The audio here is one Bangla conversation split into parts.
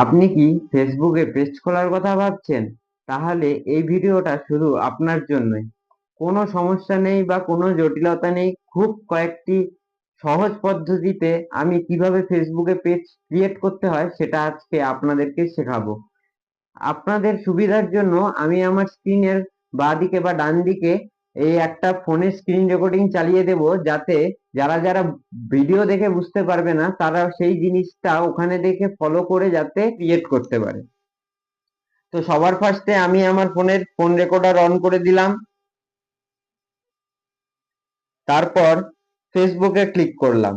আপনি কি ফেসবুকে পেজ খোলার কথা ভাবছেন? তাহলে এই ভিডিওটা শুধু আপনার জন্যই। কোনো সমস্যা নেই বা কোনো জটিলতা নেই, খুব কয়েকটি সহজ পদ্ধতিতে আমি কিভাবে ফেসবুকে পেজ ক্রিয়েট করতে হয় সেটা আজকে আপনাদেরকে শেখাবো। আপনাদের সুবিধার জন্য আমি আমার স্ক্রিনের বাঁদিকে বা ডান দিকে এই একটা ফোনের স্ক্রিন রেকর্ডিং চালিয়ে দেব, যাতে যারা যারা ভিডিও দেখে বুঝতে পারবে না তারা সেই জিনিসটা ওখানে দেখে ফলো করে যাতে ক্রিয়েট করতে পারে। তো সবার ফার্স্টে আমি আমার ফোনের ফোন রেকর্ডার অন করে দিলাম, তারপর ফেসবুকে ক্লিক করলাম,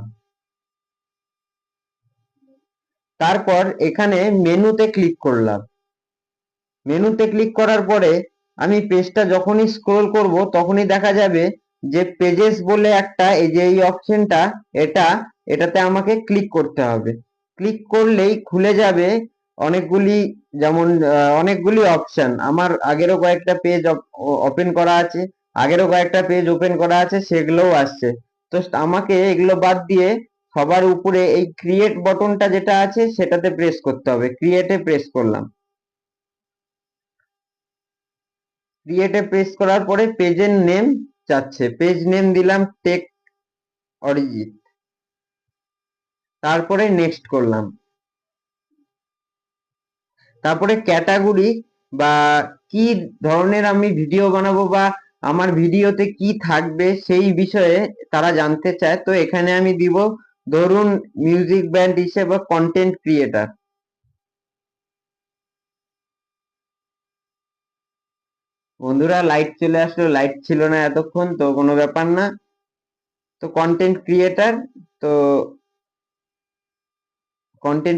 তারপর এখানে মেনুতে ক্লিক করলাম। মেনুতে ক্লিক করার পরে আমি পেজটা যখনই স্ক্রোল করব তখনই দেখা যাবে যে পেজেস বলে একটা, এই যে এই অপশনটা, এটাতে আমাকে ক্লিক করতে হবে। ক্লিক করলেই খুলে যাবে অনেকগুলি, যেমন অনেকগুলি অপশন। আমার আগেরও কয়েকটা পেজ ওপেন করা আছে, সেগুলোও আসছে। তো আমাকে এগুলো বাদ দিয়ে সবার উপরে এই ক্রিয়েট বটনটা যেটা আছে সেটাতে প্রেস করতে হবে। ক্রিয়েটে প্রেস করলাম। ক্রিয়েটে প্রেস করার পরে পেজের নেম চাচ্ছে, পেজ নেম দিলাম টেক অরিজিট, তারপরে নেক্সট করলাম। তারপরে ক্যাটাগরি বা কি ধরনের আমি ভিডিও বানাবো বা আমার ভিডিওতে কি থাকবে সেই বিষয়ে তারা জানতে চায়, তো এখানে আমি দিব ধরুন মিউজিক ব্যান্ড হিসেবে কন্টেন্ট ক্রিয়েটার। বন্ধুরা, লাইট চলে আসলো, লাইট ছিল না এতক্ষণ, তো কোনো ব্যাপার না। তো কন্টেন্ট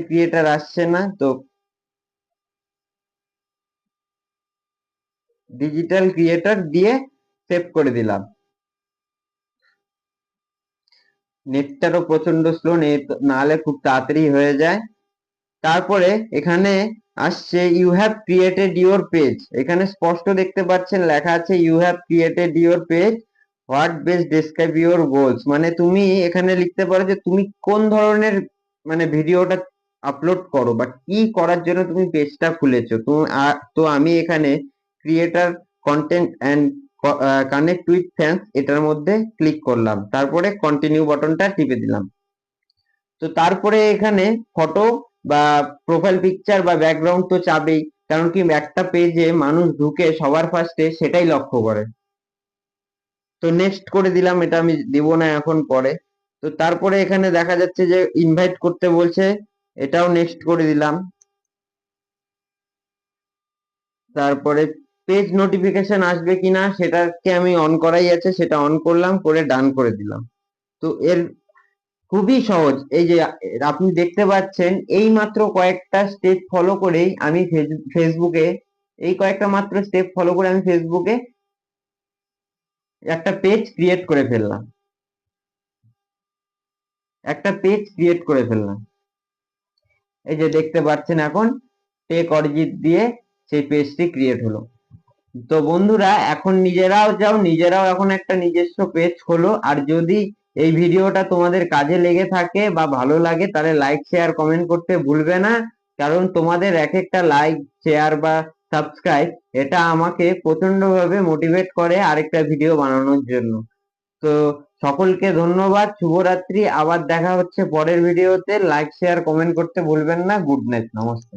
ক্রিয়েটার আসছে না, তো ডিজিটাল ক্রিয়েটর দিয়ে সেভ করে দিলাম। নেটটারও প্রচন্ড স্লো, নেট না হলে খুব তাড়াতাড়ি হয়ে যায়। তারপরে এখানে আসছে you have created your page. এখানে স্পষ্ট দেখতে পাচ্ছেন লেখা আছে you have created your page, what best describe your goals. মানে তুমি এখানে লিখতে পারো যে তুমি কোন ধরনের ভিডিওটা আপলোড করো বা কি করার জন্য তুমি পেজটা খুলেছো। তো আমি এখানে creator content and connect with fans এটার মধ্যে ক্লিক করলাম, তারপরে কন্টিনিউ বাটনটা টিপে দিলাম। তো তারপরে এখানে ফটো বা প্রোফাইল পিকচার বা ব্যাকগ্রাউন্ড তো চাবেই, কারণ কি একটা পেজে মানুষ ঢুকে সবার ফার্স্টে সেটাই লক্ষ্য করে। তো নেক্সট করে দিলাম, এটা আমি দিব না এখন, পরে। তো তারপরে এখানে দেখা যাচ্ছে যে ইনভাইট করতে বলছে, এটাও নেক্সট করে দিলাম। তারপরে পেজ নোটিফিকেশন আসবে কিনা সেটাকে আমি অন করাই আছে, সেটা অন করলাম, করে ডান করে দিলাম। তো এর খুবই সহজ। এই যে আপনি দেখতে পাচ্ছেন, এই মাত্র কয়েকটা স্টেপ ফলো করেই আমি ফেসবুকে এই কয়েকটা মাত্র স্টেপ ফলো করে আমি ফেসবুকে একটা পেজ ক্রিয়েট করে ফেললাম। এই যে দেখতে পাচ্ছেন এখন টেক অরিজিৎ দিয়ে সেই পেজটি ক্রিয়েট হলো। তো বন্ধুরা, এখন নিজেরাও এখন একটা নিজস্ব পেজ খোলো। আর যদি এই ভিডিওটা তোমাদের কাজে লেগে থাকে বা ভালো লাগে, তাহলে লাইক শেয়ার কমেন্ট করতে ভুলবে না। কারণ তোমাদের এক একটা লাইক, শেয়ার বা সাবস্ক্রাইব, এটা আমাকে প্রচন্ড ভাবে মোটিভেট করে আরেকটা ভিডিও বানানোর জন্য। তো সকলকে ধন্যবাদ, শুভরাত্রি। আবার দেখা হচ্ছে পরের ভিডিওতে। লাইক শেয়ার কমেন্ট করতে ভুলবেন না। Good night, namaste.